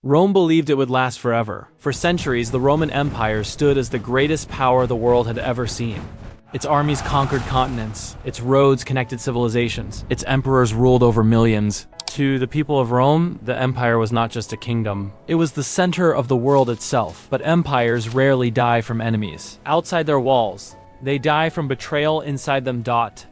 Rome believed it would last forever. For centuries, the Roman Empire stood as the greatest power the world had ever seen. Its armies conquered continents, its roads connected civilizations, its emperors ruled over millions. To the people of Rome, the empire was not just a kingdom. It was the center of the world itself. But empires rarely die from enemies outside their walls. They die from betrayal inside them.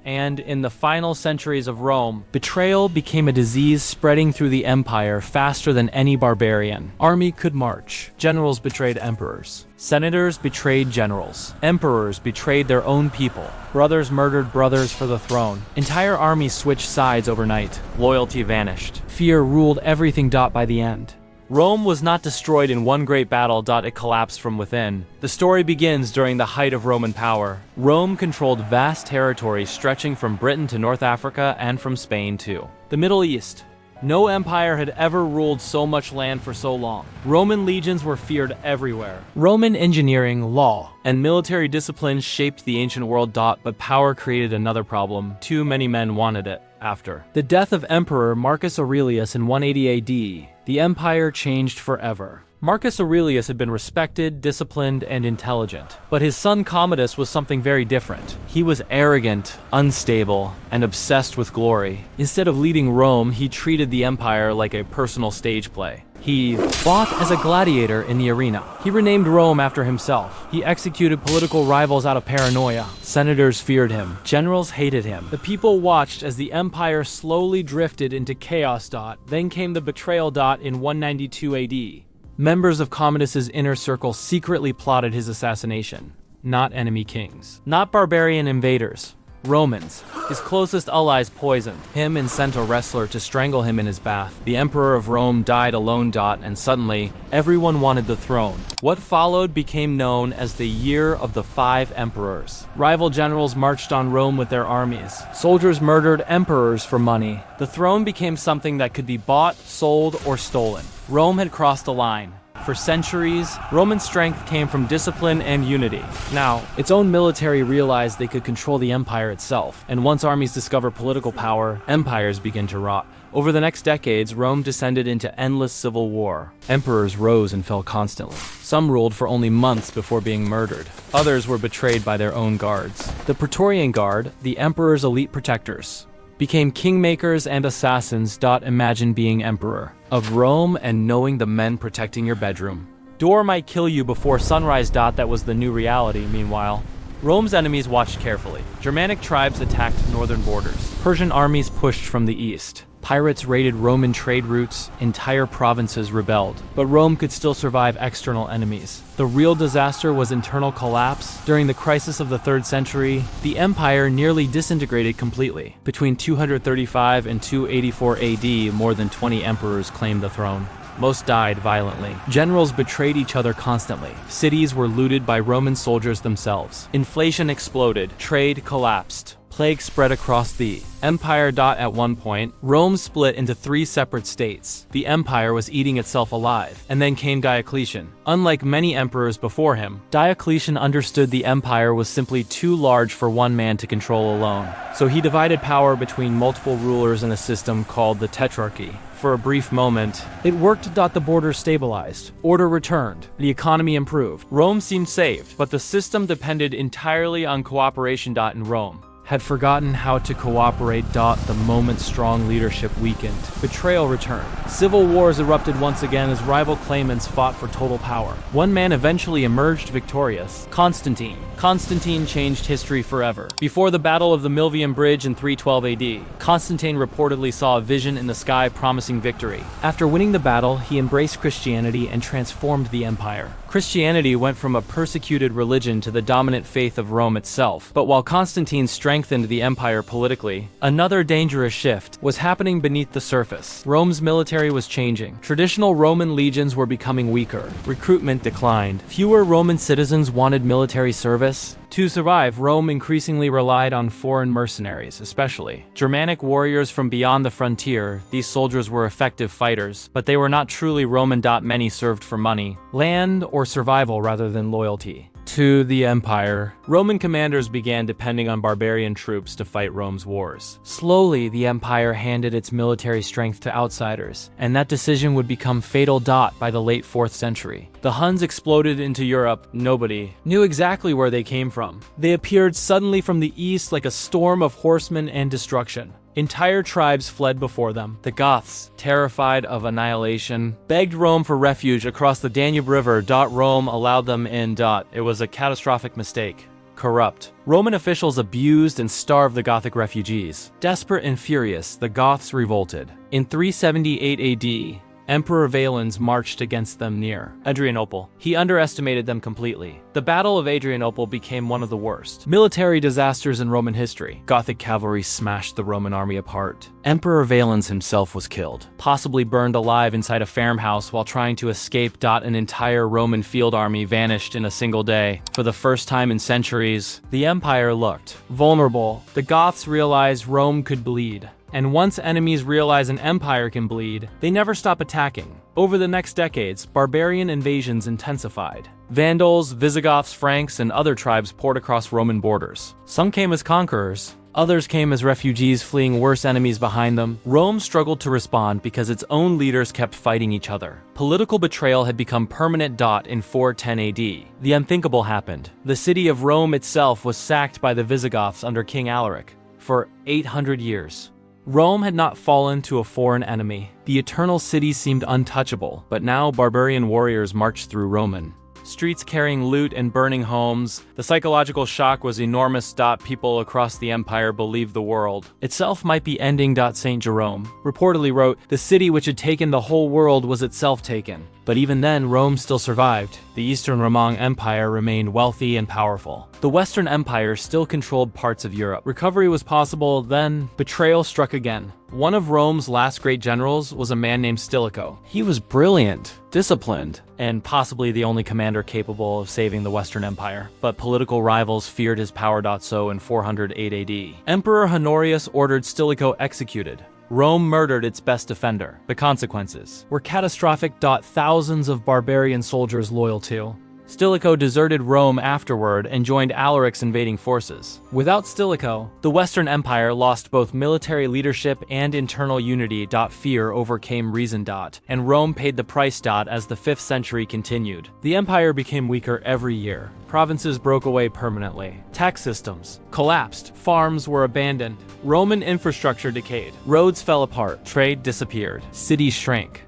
And in the final centuries of Rome, betrayal became a disease spreading through the empire faster than any barbarian army could march. Generals betrayed emperors. Senators betrayed generals. Emperors betrayed their own people. Brothers murdered brothers for the throne. Entire armies switched sides overnight. Loyalty vanished. Fear ruled everything. By the end, Rome was not destroyed in one great battle. It collapsed from within. The story begins during the height of Roman power. Rome controlled vast territories stretching from Britain to North Africa and from Spain to the Middle East. No empire had ever ruled so much land for so long. Roman legions were feared everywhere. Roman engineering, law, and military discipline shaped the ancient world. But power created another problem. Too many men wanted it. After the death of Emperor Marcus Aurelius in 180 AD, the empire changed forever. Marcus Aurelius had been respected, disciplined, and intelligent. But his son Commodus was something very different. He was arrogant, unstable, and obsessed with glory. Instead of leading Rome, he treated the empire like a personal stage play. He fought as a gladiator in the arena. He renamed Rome after himself. He executed political rivals out of paranoia. Senators feared him. Generals hated him. The people watched as the empire slowly drifted into chaos. Then came the betrayal. In 192 AD. Members of Commodus's inner circle secretly plotted his assassination. Not enemy kings. Not barbarian invaders. Romans. His closest allies poisoned him and sent a wrestler to strangle him in his bath. The Emperor of Rome died alone. And suddenly, everyone wanted the throne. What followed became known as the Year of the Five Emperors. Rival generals marched on Rome with their armies. Soldiers murdered emperors for money. The throne became something that could be bought, sold, or stolen. Rome had crossed a line. For centuries, Roman strength came from discipline and unity. Now, its own military realized they could control the empire itself, and once armies discover political power, empires begin to rot. Over the next decades, Rome descended into endless civil war. Emperors rose and fell constantly. Some ruled for only months before being murdered. Others were betrayed by their own guards. The Praetorian Guard, the emperor's elite protectors, became kingmakers and assassins. Imagine being emperor of Rome and knowing the men protecting your bedroom. Door might kill you before sunrise. That was the new reality. Meanwhile, Rome's enemies watched carefully. Germanic tribes attacked northern borders. Persian armies pushed from the east. Pirates raided Roman trade routes, entire provinces rebelled. But Rome could still survive external enemies. The real disaster was internal collapse. During the crisis of the 3rd century, the empire nearly disintegrated completely. Between 235 and 284 AD, more than 20 emperors claimed the throne. Most died violently. Generals betrayed each other constantly. Cities were looted by Roman soldiers themselves. Inflation exploded. Trade collapsed. Plague spread across the empire. At one point, Rome split into 3 separate states. The empire was eating itself alive. And then came Diocletian. Unlike many emperors before him, Diocletian understood the empire was simply too large for one man to control alone. So he divided power between multiple rulers in a system called the Tetrarchy. For a brief moment, it worked. The borders stabilized. Order returned. The economy improved. Rome seemed saved, but the system depended entirely on cooperation. In Rome had forgotten how to cooperate. The moment strong leadership weakened, betrayal returned. Civil wars erupted once again as rival claimants fought for total power. One man eventually emerged victorious: Constantine. Constantine changed history forever. Before the Battle of the Milvian Bridge in 312 AD, Constantine reportedly saw a vision in the sky promising victory. After winning the battle, he embraced Christianity and transformed the empire. Christianity went from a persecuted religion to the dominant faith of Rome itself. But while Constantine strengthened the empire politically, another dangerous shift was happening beneath the surface. Rome's military was changing. Traditional Roman legions were becoming weaker. Recruitment declined. Fewer Roman citizens wanted military service. To survive, Rome increasingly relied on foreign mercenaries, especially Germanic warriors from beyond the frontier. These soldiers were effective fighters, but they were not truly Roman. Many served for money, land, or survival rather than loyalty. to the empire. Roman commanders began depending on barbarian troops to fight Rome's wars. Slowly, the empire handed its military strength to outsiders, and that decision would become fatal. By the late 4th century, the Huns exploded into Europe. Nobody knew exactly where they came from. They appeared suddenly from the east like a storm of horsemen and destruction. Entire tribes fled before them. The Goths, terrified of annihilation, begged Rome for refuge across the Danube River. Rome allowed them in. It was a catastrophic mistake. Corrupt. Roman officials abused and starved the Gothic refugees. Desperate and furious, the Goths revolted. In 378 AD, Emperor Valens marched against them near Adrianople. He underestimated them completely. The Battle of Adrianople became one of the worst military disasters in Roman history. Gothic cavalry smashed the Roman army apart. Emperor Valens himself was killed, possibly burned alive inside a farmhouse while trying to escape. An entire Roman field army vanished in a single day. For the first time in centuries, the empire looked vulnerable. The Goths realized Rome could bleed. And once enemies realize an empire can bleed, they never stop attacking. Over the next decades, barbarian invasions intensified. Vandals, Visigoths, Franks, and other tribes poured across Roman borders. Some came as conquerors, others came as refugees fleeing worse enemies behind them. Rome struggled to respond because its own leaders kept fighting each other. Political betrayal had become permanent. In 410 AD, the unthinkable happened. The city of Rome itself was sacked by the Visigoths under King Alaric. For 800 years, Rome had not fallen to a foreign enemy. The eternal city seemed untouchable, but now barbarian warriors marched through Roman streets carrying loot and burning homes. The psychological shock was enormous. People across the empire believed the world itself might be ending. St. Jerome reportedly wrote, "The city which had taken the whole world was itself taken." But even then, Rome still survived. The Eastern Roman Empire remained wealthy and powerful. The Western Empire still controlled parts of Europe. Recovery was possible. Then, betrayal struck again. One of Rome's last great generals was a man named Stilicho. He was brilliant, disciplined, and possibly the only commander capable of saving the Western Empire. But political rivals feared his power. So in 408 AD, Emperor Honorius ordered Stilicho executed. Rome murdered its best defender. The consequences were catastrophic. Thousands of barbarian soldiers loyal to Stilicho deserted Rome afterward and joined Alaric's invading forces. Without Stilicho, the Western Empire lost both military leadership and internal unity. Fear overcame reason. And Rome paid the price. As the 5th century continued, the empire became weaker every year. Provinces broke away permanently. Tax systems collapsed. Farms were abandoned. Roman infrastructure decayed. Roads fell apart. Trade disappeared. Cities shrank.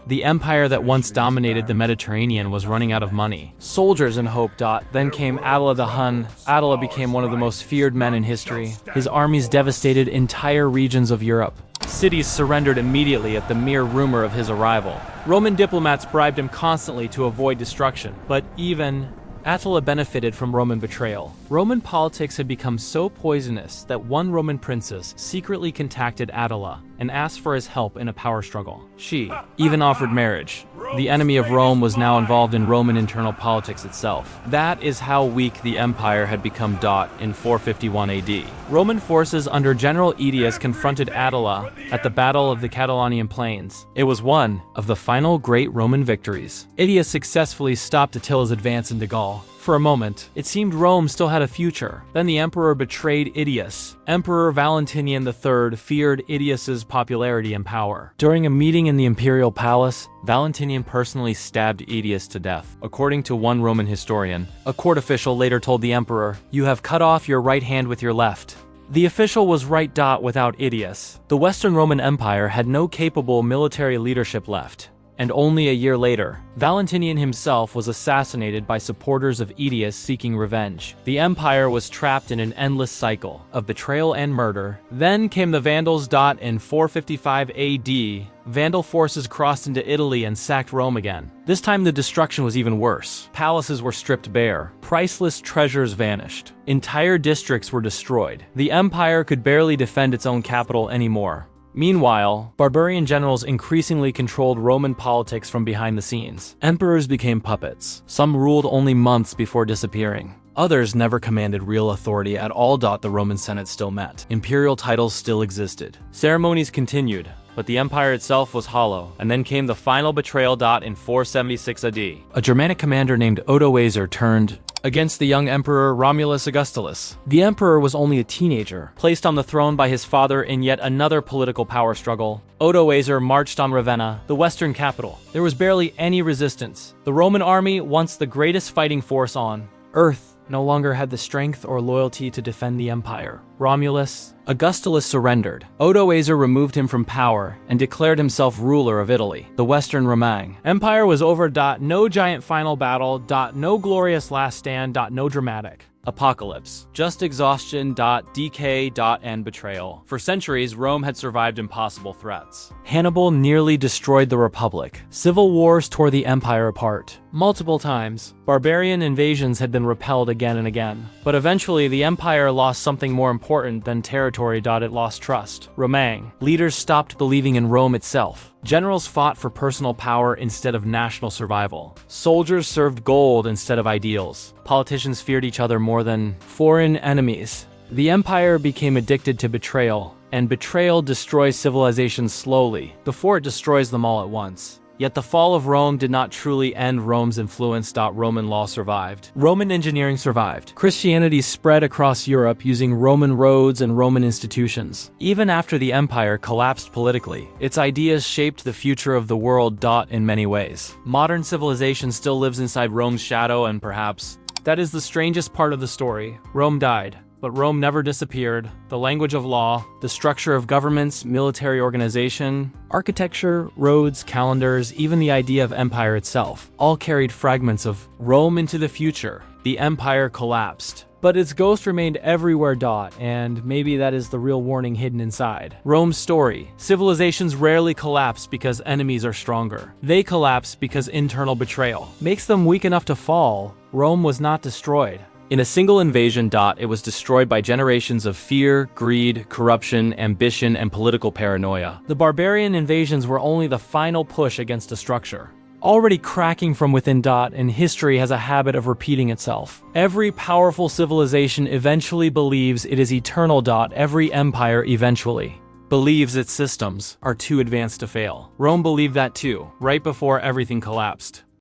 The empire that once dominated the Mediterranean was running out of money. Soldiers and hope. Then came Attila the Hun. Attila became one of the most feared men in history. His armies devastated entire regions of Europe. Cities surrendered immediately at the mere rumor of his arrival. Roman diplomats bribed him constantly to avoid destruction. But even Attila benefited from Roman betrayal. Roman politics had become so poisonous that one Roman princess secretly contacted Attila and asked for his help in a power struggle. She even offered marriage. The enemy of Rome was now involved in Roman internal politics itself. That is how weak the empire had become. In 451 AD, Roman forces under General Aetius confronted Attila at the Battle of the Catalonian Plains. It was one of the final great Roman victories. Aetius successfully stopped Attila's advance into Gaul. For a moment, it seemed Rome still had a future. Then the emperor betrayed Aetius. Emperor Valentinian III feared Aetius's popularity and power. During a meeting in the imperial palace, Valentinian personally stabbed Aetius to death. According to one Roman historian, a court official later told the emperor, "You have cut off your right hand with your left." The official was right. Without Aetius, the Western Roman Empire had no capable military leadership left. And only a year later, Valentinian himself was assassinated by supporters of Aetius seeking revenge. The empire was trapped in an endless cycle of betrayal and murder. Then came the Vandals. In 455 AD, Vandal forces crossed into Italy and sacked Rome again. This time the destruction was even worse. Palaces were stripped bare. Priceless treasures vanished. Entire districts were destroyed. The empire could barely defend its own capital anymore. Meanwhile, barbarian generals increasingly controlled Roman politics from behind the scenes. Emperors became puppets. Some ruled only months before disappearing. Others never commanded real authority at all. The Roman Senate still met. Imperial titles still existed. Ceremonies continued, but the empire itself was hollow. And then came the final betrayal. In 476 AD, a Germanic commander named Odoacer turned against the young emperor Romulus Augustulus. The emperor was only a teenager, placed on the throne by his father in yet another political power struggle. Odoacer marched on Ravenna, the western capital. There was barely any resistance. The Roman army, once the greatest fighting force on Earth, no longer had the strength or loyalty to defend the empire. Augustulus surrendered. Odoacer removed him from power and declared himself ruler of Italy, the Western Romang. Empire was over. No giant final battle. No glorious last stand. No dramatic apocalypse. Just exhaustion. Decay. And betrayal. For centuries, Rome had survived impossible threats. Hannibal nearly destroyed the Republic. Civil wars tore the empire apart. Multiple times, barbarian invasions had been repelled again and again. But eventually, the empire lost something more important than territory. It lost trust. Romang. Leaders stopped believing in Rome itself. Generals fought for personal power instead of national survival. Soldiers served gold instead of ideals. Politicians feared each other more than foreign enemies. The empire became addicted to betrayal, and betrayal destroys civilizations slowly, before it destroys them all at once. Yet the fall of Rome did not truly end Rome's influence. Roman law survived. Roman engineering survived. Christianity spread across Europe using Roman roads and Roman institutions. Even after the empire collapsed politically, its ideas shaped the future of the world. In many ways, modern civilization still lives inside Rome's shadow, and perhaps that is the strangest part of the story. Rome died. But Rome never disappeared. The language of law, the structure of governments, military organization, architecture, roads, calendars, even the idea of empire itself, all carried fragments of Rome into the future. The empire collapsed, but its ghost remained everywhere. And maybe that is the real warning hidden inside. Rome's story. Civilizations rarely collapse because enemies are stronger. They collapse because internal betrayal makes them weak enough to fall. Rome was not destroyed in a single invasion. It was destroyed by generations of fear, greed, corruption, ambition, and political paranoia. The barbarian invasions were only the final push against a structure already cracking from within. And history has a habit of repeating itself. Every powerful civilization eventually believes it is eternal. Every empire eventually believes its systems are too advanced to fail. Rome believed that too, right before everything collapsed.